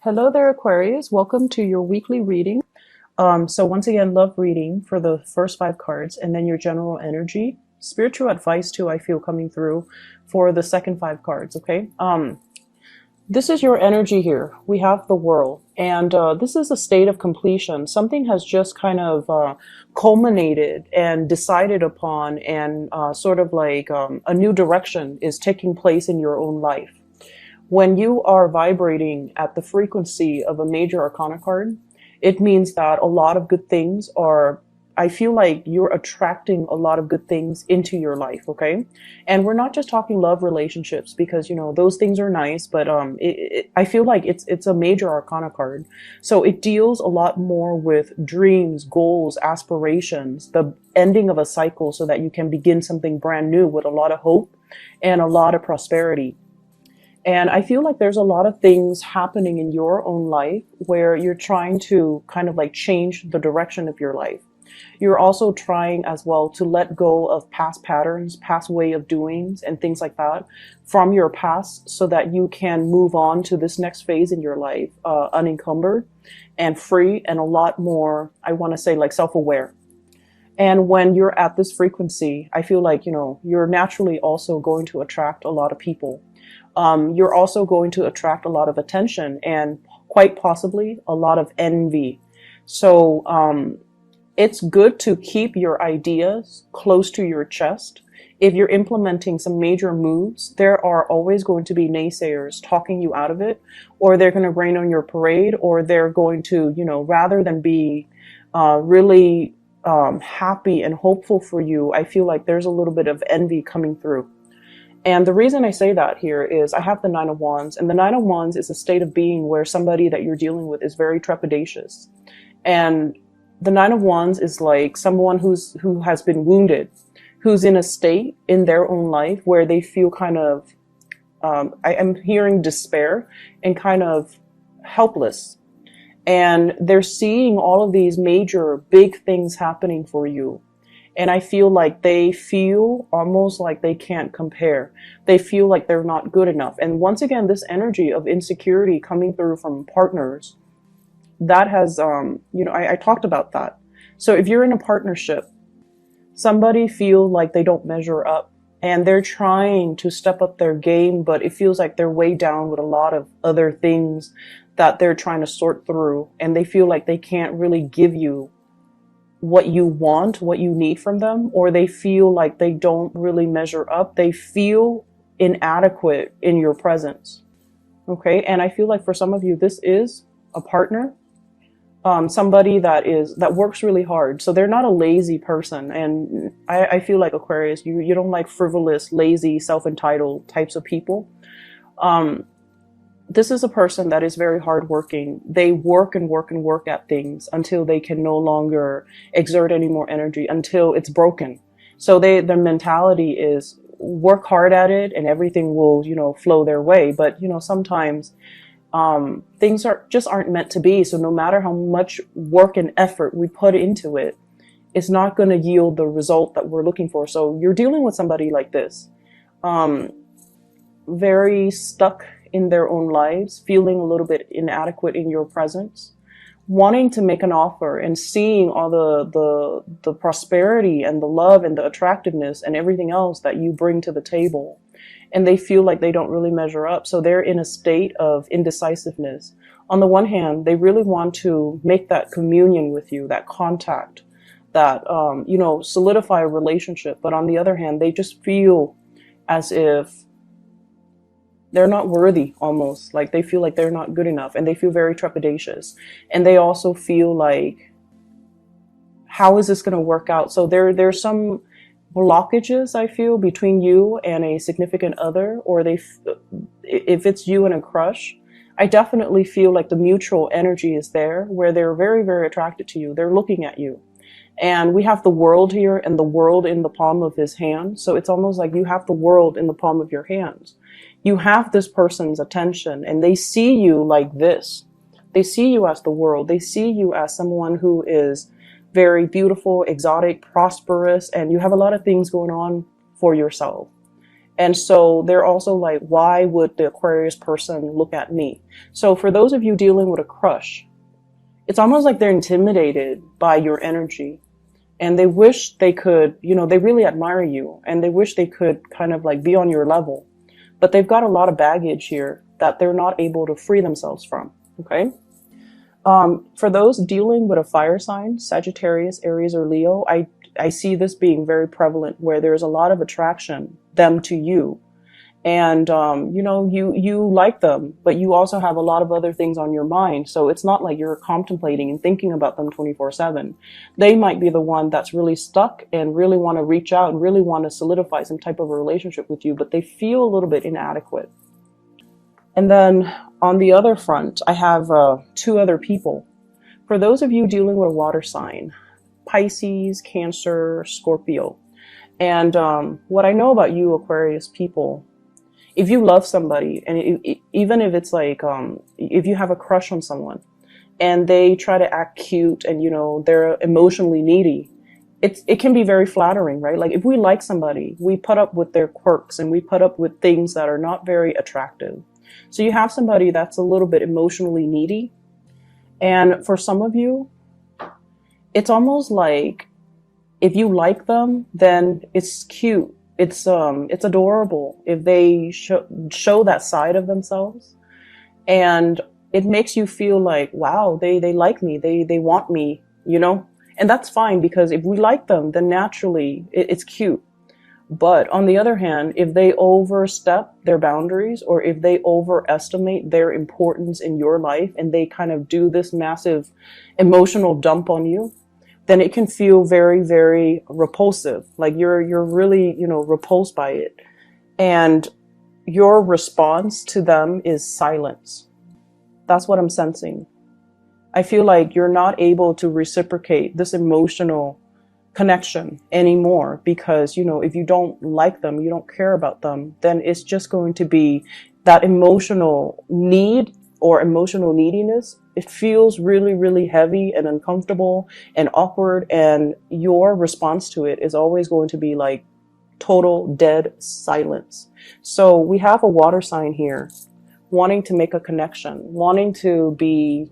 Hello there, Aquarius. Welcome to your weekly reading. So once again, love reading for the first 5 cards and then your general energy. Spiritual advice too, I feel coming through for the second 5 cards, okay? This is your energy here. We have the world, and this is a state of completion. Something has just kind of culminated and decided upon, and sort of like a new direction is taking place in your own life. When you are vibrating at the frequency of a major arcana card, it means that a lot of good things are, I feel like you're attracting a lot of good things into your life, okay? And we're not just talking love relationships because, you know, those things are nice, but I feel like it's a major arcana card. So it deals a lot more with dreams, goals, aspirations, the ending of a cycle so that you can begin something brand new with a lot of hope and a lot of prosperity. And I feel like there's a lot of things happening in your own life where you're trying to kind of like change the direction of your life. You're also trying as well to let go of past patterns, past way of doings and things like that from your past so that you can move on to this next phase in your life, unencumbered and free and a lot more, I want to say, like self-aware. And when you're at this frequency, I feel like, you know, you're naturally also going to attract a lot of people. You're also going to attract a lot of attention and quite possibly a lot of envy. So it's good to keep your ideas close to your chest. If you're implementing some major moves, there are always going to be naysayers talking you out of it, or they're going to rain on your parade, or they're going to, you know, rather than be really happy and hopeful for you, I feel like there's a little bit of envy coming through. And the reason I say that here is I have the 9 of Wands, and the 9 of Wands is a state of being where somebody that you're dealing with is very trepidatious. And the 9 of Wands is like someone who has been wounded, who's in a state in their own life where they feel kind of, I am hearing despair and kind of helpless. And they're seeing all of these major, big things happening for you. And I feel like they feel almost like they can't compare. They feel like they're not good enough. And once again, this energy of insecurity coming through from partners, that has, you know, I talked about that. So if you're in a partnership, somebody feel like they don't measure up and they're trying to step up their game, but it feels like they're way down with a lot of other things that they're trying to sort through. And they feel like they can't really give you what you want, what you need from them, or they feel like they don't really measure up. They feel inadequate in your presence. Okay. And I feel like for some of you, this is a partner, somebody that works really hard. So they're not a lazy person. And I feel like Aquarius, you don't like frivolous, lazy, self-entitled types of people. This is a person that is very hardworking. They work and work and work at things until they can no longer exert any more energy, until it's broken. So their mentality is work hard at it and everything will, you know, flow their way. But, you know, sometimes things aren't meant to be. So no matter how much work and effort we put into it, it's not going to yield the result that we're looking for. So you're dealing with somebody like this, very stuck in their own lives, feeling a little bit inadequate in your presence, wanting to make an offer and seeing all the prosperity and the love and the attractiveness and everything else that you bring to the table. And they feel like they don't really measure up. So they're in a state of indecisiveness. On the one hand, they really want to make that communion with you, that contact, that, you know, solidify a relationship. But on the other hand, they just feel as if they're not worthy, almost like they feel like they're not good enough, and they feel very trepidatious. And they also feel like, how is this going to work out? So there's some blockages, I feel, between you and a significant other, or if it's you and a crush, I definitely feel like the mutual energy is there where they're very, very attracted to you. They're looking at you. And we have the world here and the world in the palm of his hand. So it's almost like you have the world in the palm of your hands. You have this person's attention and they see you like this. They see you as the world. They see you as someone who is very beautiful, exotic, prosperous, and you have a lot of things going on for yourself. And so they're also like, why would the Aquarius person look at me? So for those of you dealing with a crush, it's almost like they're intimidated by your energy, and they wish they could, they really admire you, and they wish they could kind of like be on your level, but they've got a lot of baggage here that they're not able to free themselves from. Okay. For those dealing with a fire sign, Sagittarius, Aries, or Leo, I see this being very prevalent, where there's a lot of attraction, them to you. And, you like them, but you also have a lot of other things on your mind. So it's not like you're contemplating and thinking about them 24/7. They might be the one that's really stuck and really want to reach out and really want to solidify some type of a relationship with you, but they feel a little bit inadequate. And then on the other front, I have two other people. For those of you dealing with a water sign, Pisces, Cancer, Scorpio. And what I know about you Aquarius people, if you love somebody, and even if it's like, if you have a crush on someone and they try to act cute and, they're emotionally needy, it can be very flattering, right? Like if we like somebody, we put up with their quirks and we put up with things that are not very attractive. So you have somebody that's a little bit emotionally needy. And for some of you, it's almost like if you like them, then it's cute. It's adorable if they show that side of themselves, and it makes you feel like, wow, they like me, they want me, and that's fine, because if we like them, then naturally it's cute. But on the other hand, if they overstep their boundaries, or if they overestimate their importance in your life and they kind of do this massive emotional dump on you, then it can feel very, very repulsive. Like you're really, repulsed by it. And your response to them is silence. That's what I'm sensing. I feel like you're not able to reciprocate this emotional connection anymore, because, if you don't like them, you don't care about them, then it's just going to be that emotional need or emotional neediness. It feels really, really heavy and uncomfortable and awkward. And your response to it is always going to be like total dead silence. So we have a water sign here wanting to make a connection, wanting to be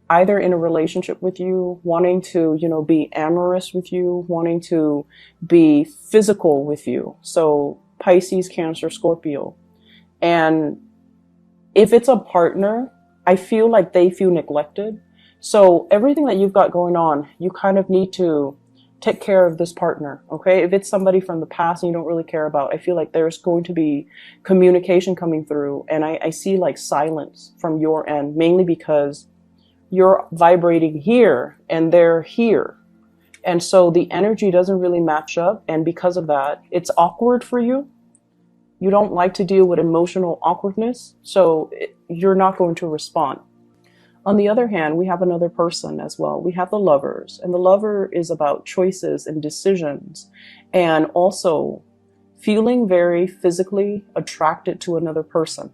either in a relationship with you, wanting to, be amorous with you, wanting to be physical with you. So Pisces, Cancer, Scorpio. And if it's a partner, I feel like they feel neglected. So everything that you've got going on, you kind of need to take care of this partner, okay? If it's somebody from the past and you don't really care about, I feel like there's going to be communication coming through. And I see like silence from your end, mainly because you're vibrating here and they're here. And so the energy doesn't really match up. And because of that, it's awkward for you. You don't like to deal with emotional awkwardness, so you're not going to respond. On the other hand, we have another person as well. We have the Lovers, and the Lover is about choices and decisions, and also feeling very physically attracted to another person.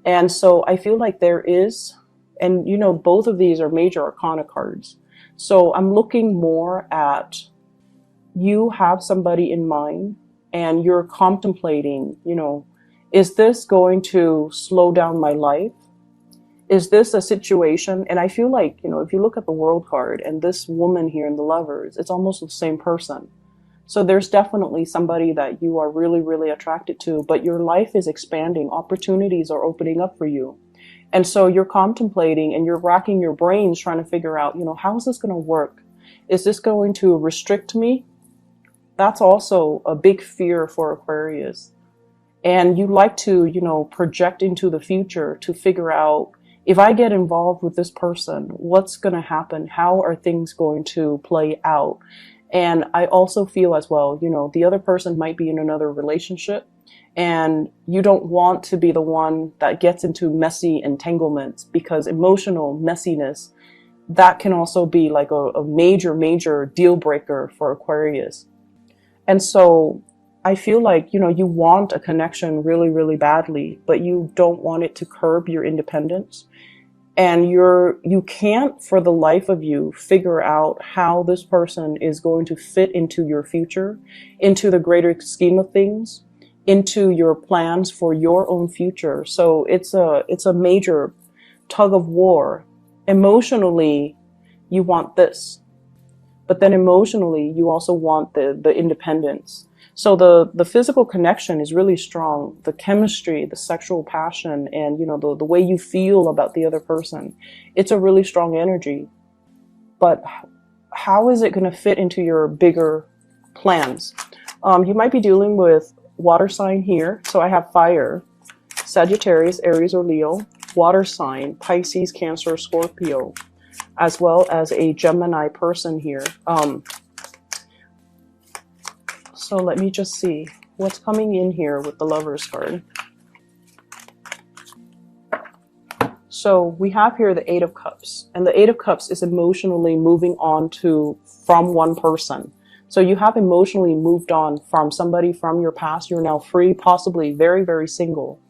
And so I feel like there is, and both of these are major arcana cards. So I'm looking more at, you have somebody in mind and you're contemplating, is this going to slow down my life? Is this a situation? And I feel like, if you look at the World card and this woman here in the Lovers, it's almost the same person. So there's definitely somebody that you are really, really attracted to, but your life is expanding. Opportunities are opening up for you. And so you're contemplating and you're racking your brains trying to figure out, how is this going to work? Is this going to restrict me? That's also a big fear for Aquarius. And you like to, project into the future to figure out, if I get involved with this person, what's going to happen? How are things going to play out? And I also feel as well, the other person might be in another relationship and you don't want to be the one that gets into messy entanglements, because emotional messiness, that can also be like a major, major deal breaker for Aquarius. And so I feel like, you want a connection really, really badly, but you don't want it to curb your independence. And you can't for the life of you figure out how this person is going to fit into your future, into the greater scheme of things. into your plans for your own future. So it's a major tug of war. Emotionally, you want this, but then emotionally, you also want the independence. So the physical connection is really strong. The chemistry, the sexual passion, and the way you feel about the other person, it's a really strong energy. But how is it going to fit into your bigger plans? You might be dealing with water sign here. So I have fire, Sagittarius, Aries, or Leo, water sign, Pisces, Cancer, Scorpio, as well as a Gemini person here. So let me just see what's coming in here with the Lovers card. So we have here the Eight of Cups, and the Eight of Cups is emotionally moving on from one person. So you have emotionally moved on from somebody from your past. You're now free, possibly very, very single.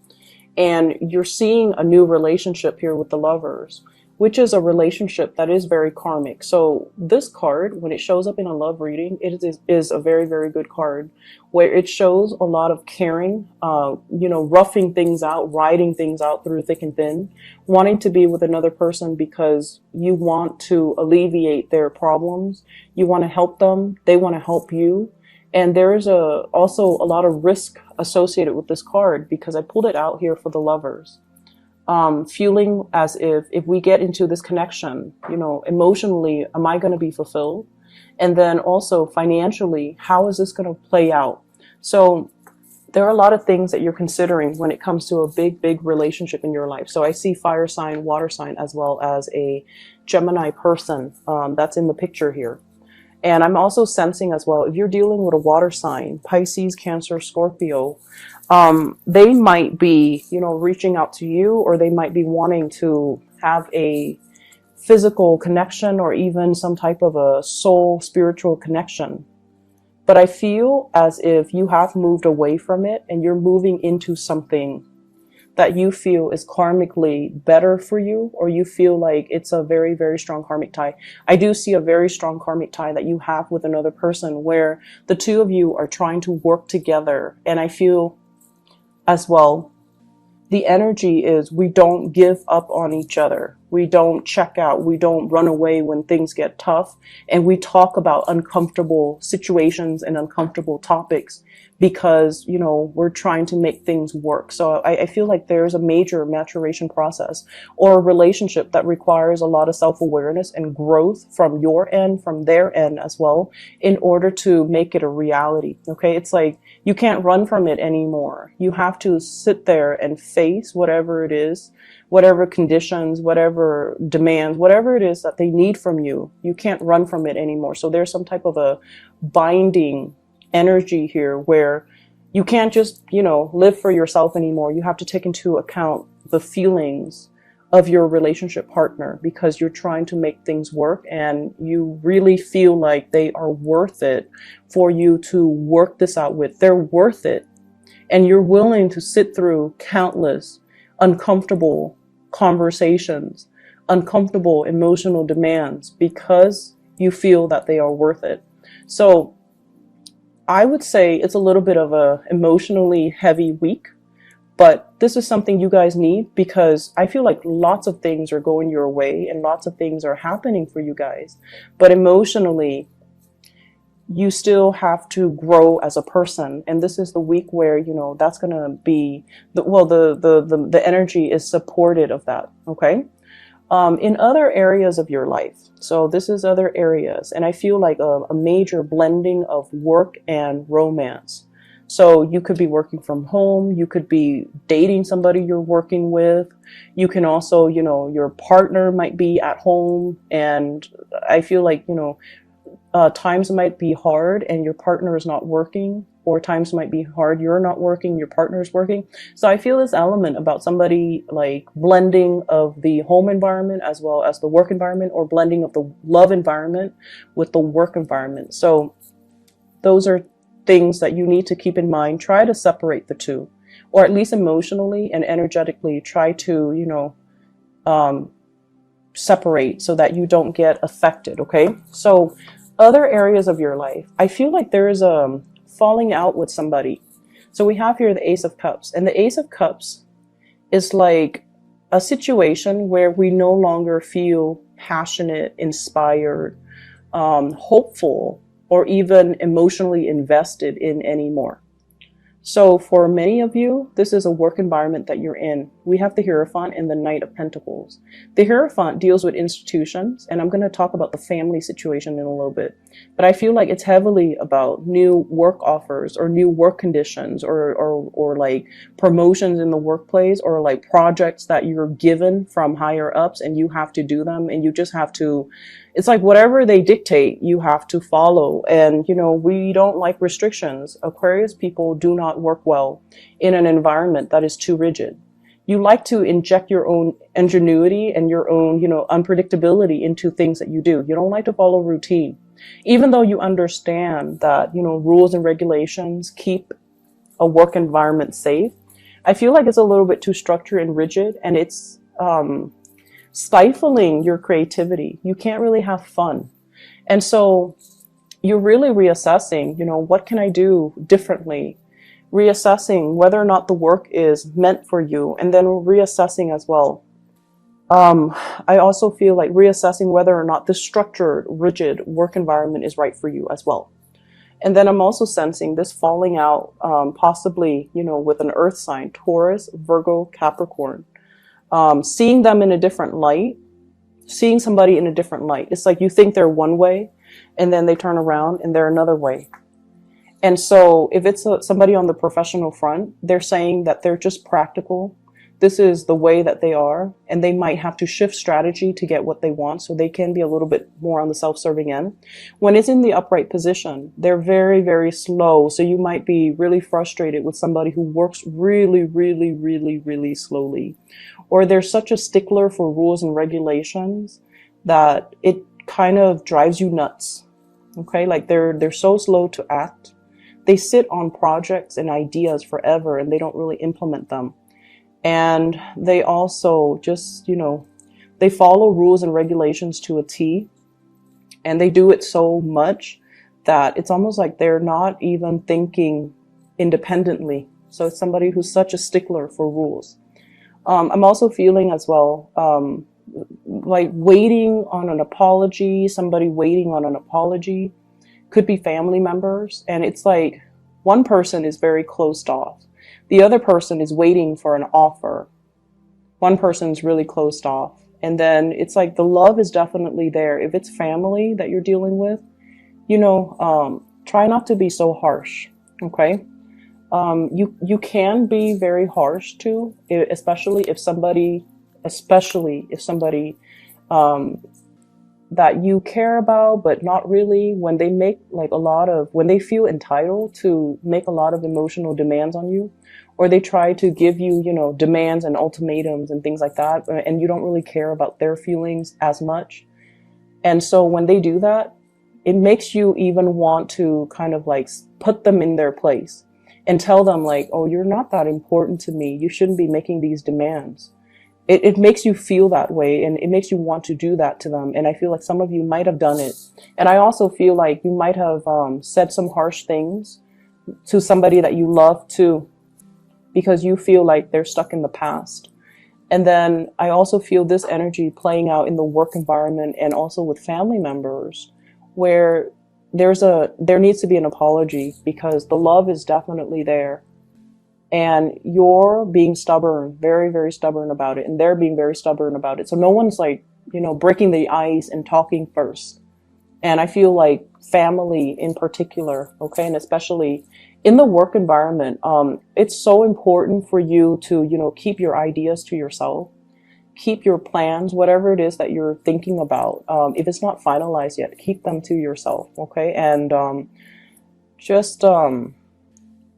And you're seeing a new relationship here with the Lovers, which is a relationship that is very karmic. So this card, when it shows up in a love reading, it is a very, very good card, where it shows a lot of caring, roughing things out, riding things out through thick and thin, wanting to be with another person because you want to alleviate their problems. You want to help them. They want to help you. And there is also a lot of risk associated with this card, because I pulled it out here for the Lovers. Feeling as if we get into this connection, emotionally, am I going to be fulfilled? And then also financially, how is this going to play out? So there are a lot of things that you're considering when it comes to a big, big relationship in your life. So I see fire sign, water sign, as well as a Gemini person that's in the picture here. And I'm also sensing as well, if you're dealing with a water sign, Pisces, Cancer, Scorpio, they might be, reaching out to you, or they might be wanting to have a physical connection, or even some type of a soul spiritual connection. But I feel as if you have moved away from it and you're moving into something that you feel is karmically better for you, or you feel like it's a very, very strong karmic tie. I do see a very strong karmic tie that you have with another person, where the two of you are trying to work together. And I feel as well, the energy is, we don't give up on each other. We don't check out. We don't run away when things get tough. And we talk about uncomfortable situations and uncomfortable topics, because, we're trying to make things work. So I feel like there's a major maturation process, or a relationship that requires a lot of self-awareness and growth from your end, from their end as well, in order to make it a reality. Okay. It's like, you can't run from it anymore. You have to sit there and face whatever it is, whatever conditions, whatever demands, whatever it is that they need from you. You can't run from it anymore. So there's some type of a binding energy here, where you can't just, live for yourself anymore. You have to take into account the feelings of your relationship partner, because you're trying to make things work, and you really feel like they are worth it for you to work this out with. They're worth it. And you're willing to sit through countless uncomfortable conversations, uncomfortable emotional demands, because you feel that they are worth it. So I would say it's a little bit of a emotionally heavy week, but this is something you guys need, because I feel like lots of things are going your way and lots of things are happening for you guys. But emotionally, you still have to grow as a person. And this is the week where, that's going to be, the energy is supported of that. Okay. In other areas of your life. So this is other areas. And I feel like a major blending of work and romance. So you could be working from home. You could be dating somebody you're working with. You can also, your partner might be at home. And I feel like, times might be hard and your partner is not working, or times might be hard, you're not working, your partner is working. So I feel this element about somebody like blending of the home environment as well as the work environment, or blending of the love environment with the work environment. So those are things that you need to keep in mind. Try to separate the two, or at least emotionally and energetically try to, separate, so that you don't get affected. Okay. So other areas of your life, I feel like there is a falling out with somebody. So we have here the Ace of Cups, and the Ace of Cups is like a situation where we no longer feel passionate, inspired, hopeful, or even emotionally invested in anymore. So for many of you, this is a work environment that you're in. We have the Hierophant and the Knight of Pentacles. The Hierophant deals with institutions, and I'm going to talk about the family situation in a little bit. But I feel like it's heavily about new work offers or new work conditions or like promotions in the workplace, or like projects that you're given from higher ups and you have to do them, and you just have to, it's like whatever they dictate, you have to follow. And, you know, we don't like restrictions. Aquarius people do not work well in an environment that is too rigid. You like to inject your own ingenuity and your own, you know, unpredictability into things that you do. You don't like to follow routine, even though you understand that, you know, rules and regulations keep a work environment safe. I feel like it's a little bit too structured and rigid, and it's, stifling your creativity. You can't really have fun. And so you're really reassessing, you know, what can I do differently? Reassessing whether or not the work is meant for you, and then reassessing as well. I also feel like reassessing whether or not the structured, rigid work environment is right for you as well. And then I'm also sensing this falling out, possibly, you know, with an earth sign, Taurus, Virgo, Capricorn. Seeing them in a different light, seeing somebody in a different light. It's like you think they're one way, and then they turn around and they're another way. And so if it's somebody on the professional front, they're saying that they're just practical. This is the way that they are, and they might have to shift strategy to get what they want, so they can be a little bit more on the self-serving end. When it's in the upright position, they're very, very slow. So you might be really frustrated with somebody who works really, really, really, really slowly. Or they're such a stickler for rules and regulations that it kind of drives you nuts. Okay, like they're so slow to act. They sit on projects and ideas forever, and they don't really implement them. And they also just, you know, they follow rules and regulations to a T, and they do it so much that it's almost like they're not even thinking independently. So it's somebody who's such a stickler for rules. I'm also feeling as well, like waiting on an apology, somebody waiting on an apology. Could be family members. And it's like one person is very closed off. The other person is waiting for an offer. One person's really closed off. And then it's like the love is definitely there. If it's family that you're dealing with, you know, try not to be so harsh. Okay. You can be very harsh too, especially if somebody, that you care about, but not really, when they make like when they feel entitled to make a lot of emotional demands on you, or they try to give you, you know, demands and ultimatums and things like that, and you don't really care about their feelings as much. And so when they do that, it makes you even want to kind of like put them in their place and tell them like, oh, you're not that important to me. You shouldn't be making these demands. It makes you feel that way, and it makes you want to do that to them. And I feel like some of you might have done it. And I also feel like you might have said some harsh things to somebody that you love too, because you feel like they're stuck in the past. And then I also feel this energy playing out in the work environment and also with family members, where there needs to be an apology, because the love is definitely there. And you're being stubborn, very, very stubborn about it. And they're being very stubborn about it. So no one's like, you know, breaking the ice and talking first. And I feel like family in particular, okay, and especially in the work environment, it's so important for you to, you know, keep your ideas to yourself. Keep your plans, whatever it is that you're thinking about. If it's not finalized yet, keep them to yourself, okay? And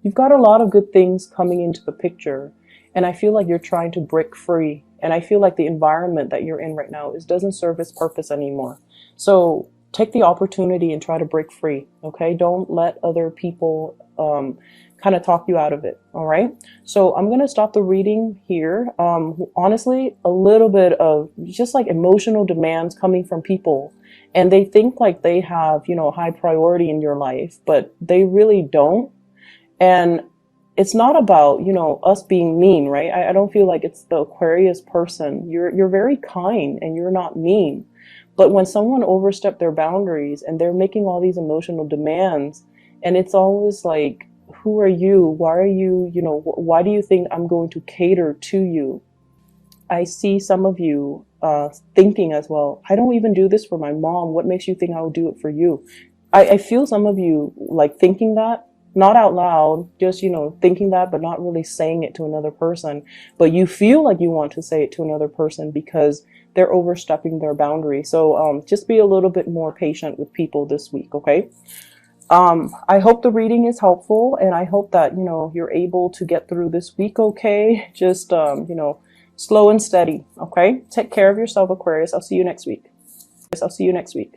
you've got a lot of good things coming into the picture, and I feel like you're trying to break free. And I feel like the environment that you're in right now doesn't serve its purpose anymore. So take the opportunity and try to break free, okay? Don't let other people kind of talk you out of it, all right? So I'm going to stop the reading here. Honestly, a little bit of just like emotional demands coming from people, and they think like they have, you know, high priority in your life, but they really don't. And it's not about, us being mean, right? I don't feel like it's the Aquarius person. You're very kind and you're not mean. But when someone overstepped their boundaries and they're making all these emotional demands, and it's always like, who are you? Why are you, why do you think I'm going to cater to you? I see some of you thinking as well, I don't even do this for my mom. What makes you think I will do it for you? I feel some of you like thinking that, not out loud, just, thinking that, but not really saying it to another person. But you feel like you want to say it to another person because they're overstepping their boundary. So just be a little bit more patient with people this week, okay? I hope the reading is helpful, and I hope that, you're able to get through this week okay. Just, slow and steady, okay? Take care of yourself, Aquarius. I'll see you next week. I'll see you next week.